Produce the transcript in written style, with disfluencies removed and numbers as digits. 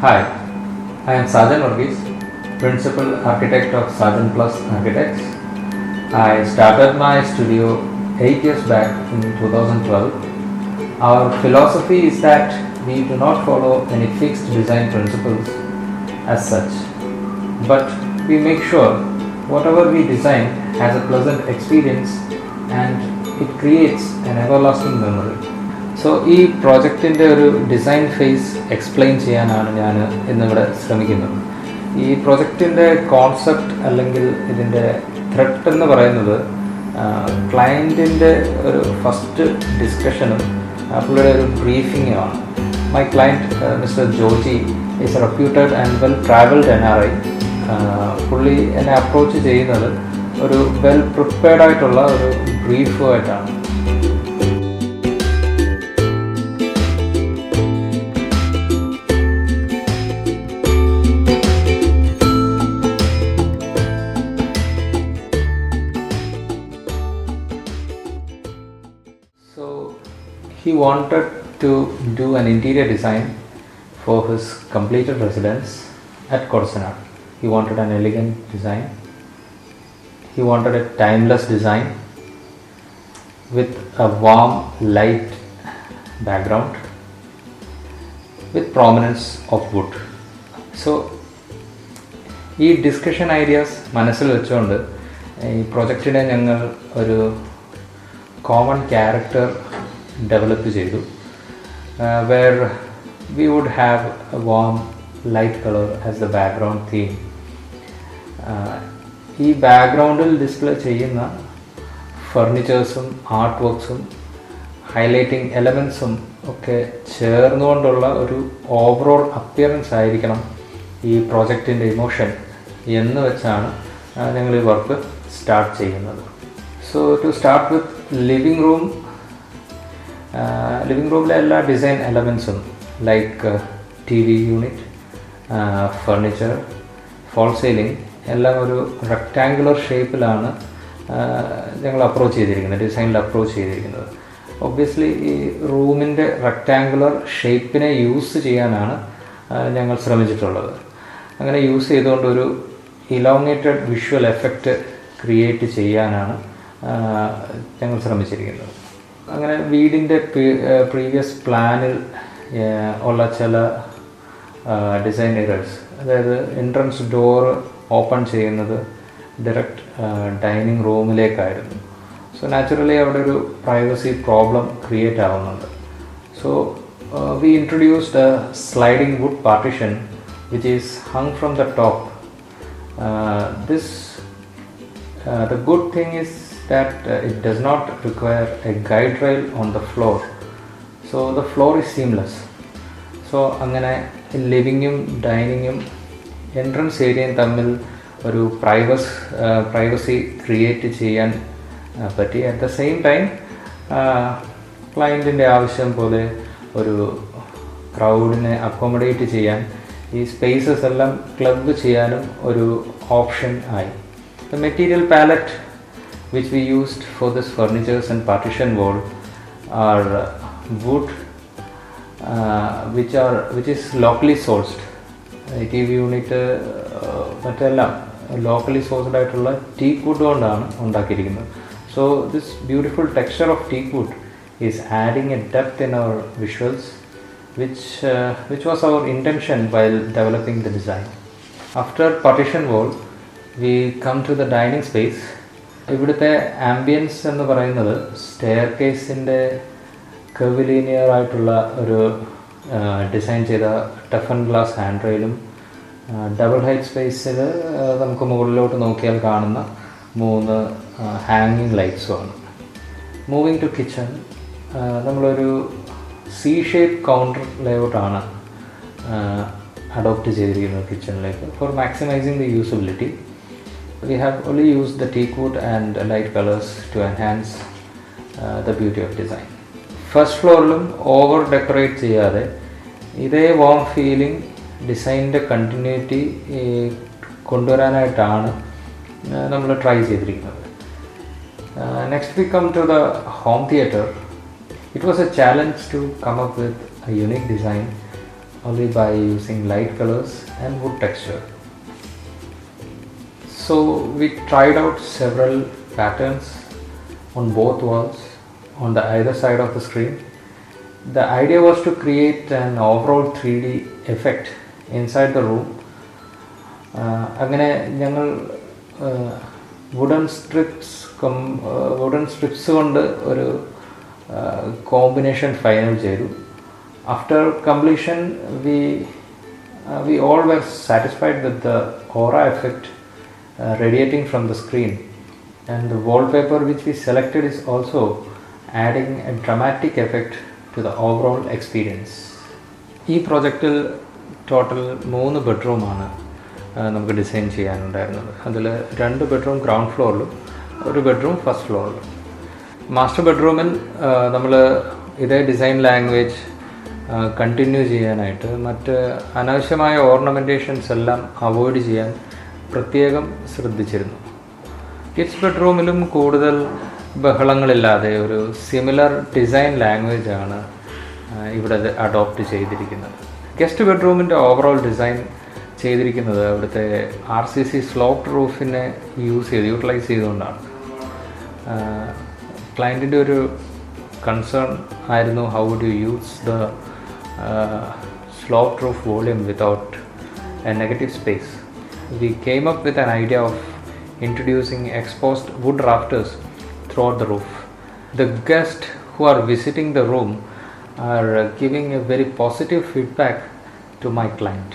Hi, I am Sajan Architects, Principal Architect of Sajan Architects. I started my studio 8 years back in 2012. Our philosophy is that we do not follow any fixed design principles as such, but we make sure whatever we design has a pleasant experience and it creates an everlasting memory. So ഈ പ്രോജക്റ്റിൻ്റെ ഒരു design face explain ചെയ്യാനാണ് ഞാൻ ഇന്നിവിടെ ശ്രമിക്കുന്നത്. ഈ പ്രോജക്റ്റിൻ്റെ concept അല്ലെങ്കിൽ ഇതിൻ്റെ thread എന്ന് പറയുന്നത് ക്ലയൻറ്റിൻ്റെ ഒരു ഫസ്റ്റ് ഡിസ്കഷനും പുള്ളിയുടെ ഒരു ബ്രീഫിങ്ങുമാണ്. My client mister Joji is a reputed and well travelled NRI. പുള്ളി എന്നെ അപ്രോച്ച് ചെയ്യുന്നത് ഒരു വെൽ പ്രിപ്പയർഡ് ആയിട്ടുള്ള ഒരു ബ്രീഫുമായിട്ടാണ്. So he wanted to do an interior design for his completed residence at Korsanad. He wanted an elegant design. He wanted a timeless design with a warm light background with prominence of wood. So ഈ discussion ideas മനസ്സിൽ വെച്ചുകൊണ്ട് ഈ പ്രൊജക്റ്റിനെ ഞങ്ങൾ ഒരു common character develop ചെയ്തു. Where we would have a warm light colour as the background theme. ഈ ബാക്ക്ഗ്രൗണ്ടിൽ ഡിസ്പ്ലേ ചെയ്യുന്ന ഫർണിച്ചേഴ്സും ആർട്ട് വർക്ക്സും ഹൈലൈറ്റിംഗ് എലമെൻസും ഒക്കെ ചേർന്നുകൊണ്ടുള്ള ഒരു ഓവറോൾ അപ്പിയറൻസ് ആയിരിക്കണം ഈ പ്രോജക്റ്റിൻ്റെ ഇമോഷൻ എന്ന് വെച്ചാണ് ഞങ്ങൾ ഈ വർക്ക് സ്റ്റാർട്ട് ചെയ്യുന്നത്. So to start with living റൂമിലെ എല്ലാ ഡിസൈൻ എലമെൻസും like TV unit, furniture, false ceiling എല്ലാം ഒരു റെക്റ്റാങ്കുലർ ഷേപ്പിലാണ് ഞങ്ങൾ അപ്രോച്ച് ചെയ്തിരിക്കുന്നത്, ഡിസൈനിൽ അപ്രോച്ച് ചെയ്തിരിക്കുന്നത്. ഒബ്വിയസ്ലി ഈ റൂമിൻ്റെ റെക്റ്റാങ്കുലർ ഷേപ്പിനെ യൂസ് ചെയ്യാനാണ് ഞങ്ങൾ ശ്രമിച്ചിട്ടുള്ളത്. അങ്ങനെ യൂസ് ചെയ്തുകൊണ്ടൊരു ഇലോങ്ങേറ്റഡ് വിഷ്വൽ എഫക്റ്റ് ക്രിയേറ്റ് ചെയ്യാനാണ് ഞങ്ങൾ ശ്രമിച്ചിരിക്കുന്നത്. അങ്ങനെ വീടിൻ്റെ പ്രീവിയസ് പ്ലാനിൽ ഉള്ള ചില ഡിസൈൻ എറേഴ്സ്, അതായത് എൻട്രൻസ് ഡോറ് ഓപ്പൺ ചെയ്യുന്നത് ഡയറക്റ്റ് ഡൈനിങ് റൂമിലേക്കായിരുന്നു. സോ നാച്ചുറലി അവിടെ ഒരു പ്രൈവസി പ്രോബ്ലം ക്രിയേറ്റ് ആവുന്നുണ്ട്. So we introduced a sliding wood partition which is hung from the top. The good thing is that it does not require a guide rail on the floor, so the floor is seamless. So അങ്ങനെ ലിവിങ്ങും ഡൈനിങ്ങും entrance ഏരിയയും തമ്മിൽ ഒരു privacy create ചെയ്യാൻ പറ്റി. At the same time ക്ലയൻറ്റിൻ്റെ ആവശ്യം പോലെ ഒരു ക്രൗഡിനെ accommodate ചെയ്യാൻ ഈ സ്പേസസ് എല്ലാം ക്ലബ് ചെയ്യാനും ഒരു ഓപ്ഷൻ ആയി. The material palette which we used for this furnitures and partition wall are wood which is locally sourced. TV unit മറ്റെല്ലാം ലോക്കലി സോഴ്സ്ഡ് ആയിട്ടുള്ള ടീക്ക് വുഡ് കൊണ്ടാണ് ഉണ്ടാക്കിയിരിക്കുന്നത്. So this beautiful texture of teak wood is adding a depth in our visuals which was our intention while developing the design. After partition wall, we come to the dining space. ഇവിടുത്തെ ambience എന്ന് പറയുന്നത് stair കേസിൻ്റെ curvilinear ആയിട്ടുള്ള ഒരു design ചെയ്ത ടഫൻ glass hand റെയിലും double height സ്പേസിൽ നമുക്ക് മുകളിലോട്ട് നോക്കിയാൽ കാണുന്ന 3 ഹാങ്ങിങ് ലൈറ്റ്സുമാണ്. മൂവിങ് ടു കിച്ചൺ, നമ്മളൊരു C-ഷേപ്പ് കൗണ്ടർ ലേഔട്ടാണ് അഡോപ്റ്റ് ചെയ്തിരിക്കുന്നത് കിച്ചണിലേക്ക്. For maximising the usability we have only used the teak wood and light colours to enhance the beauty of design. First ഫ്ലോറിലും ഓവർ ഡെക്കറേറ്റ് ചെയ്യാതെ ഇതേ വാം ഫീലിംഗ് ഡിസൈനിൻ്റെ കണ്ടിന്യൂറ്റി കൊണ്ടുവരാനായിട്ടാണ് നമ്മൾ try ചെയ്തിരിക്കുന്നത്. Next we come to the home theatre. It was a challenge to come up with a unique design only by using light colors and wood texture. So we tried out several patterns on both walls on the either side of the screen. The idea was to create an overall 3D effect inside the room. അങ്ങനെ ഞങ്ങൾ wooden strips കൊണ്ട് ഒരു combination final ചെയ്തു. After completion, we all were satisfied with the aura effect radiating from the screen, and the wallpaper which we selected is also adding a dramatic effect to the overall experience. ഈ പ്രോജക്റ്റിൽ total 3 ബെഡ്റൂമാണ് നമുക്ക് design ചെയ്യാനുണ്ടായിരുന്നത്. അതിൽ 2 bedroom ground ഫ്ലോറിലും 1 bedroom first ഫ്ലോറിലും. Master ബെഡ്റൂമിൽ നമ്മൾ ഇതേ ഡിസൈൻ ലാംഗ്വേജ് കണ്ടിന്യൂ ചെയ്യാനായിട്ട് മറ്റ് അനാവശ്യമായ ഓർണമെൻറ്റേഷൻസ് എല്ലാം അവോയ്ഡ് ചെയ്യാൻ പ്രത്യേകം ശ്രദ്ധിച്ചിരുന്നു. കിഡ്സ് ബെഡ്റൂമിലും കൂടുതൽ ബഹളങ്ങളില്ലാതെ ഒരു സിമിലർ ഡിസൈൻ ലാംഗ്വേജാണ് ഇവിടെ അഡോപ്റ്റ് ചെയ്തിരിക്കുന്നത്. ഗസ്റ്റ് ബെഡ്റൂമിൻ്റെ ഓവറോൾ ഡിസൈൻ ചെയ്തിരിക്കുന്നത് അവിടുത്തെ RCC സ്ലോപ്ഡ് റൂഫിനെ യൂട്ടിലൈസ് ചെയ്തുകൊണ്ടാണ്. ക്ലയൻറ്റിൻ്റെ ഒരു കൺസേൺ ആയിരുന്നു, how would you use the sloped roof volume without a negative space. We came up with an idea of introducing exposed wood rafters throughout the roof. The guests who are visiting the room are giving a very positive feedback to my client.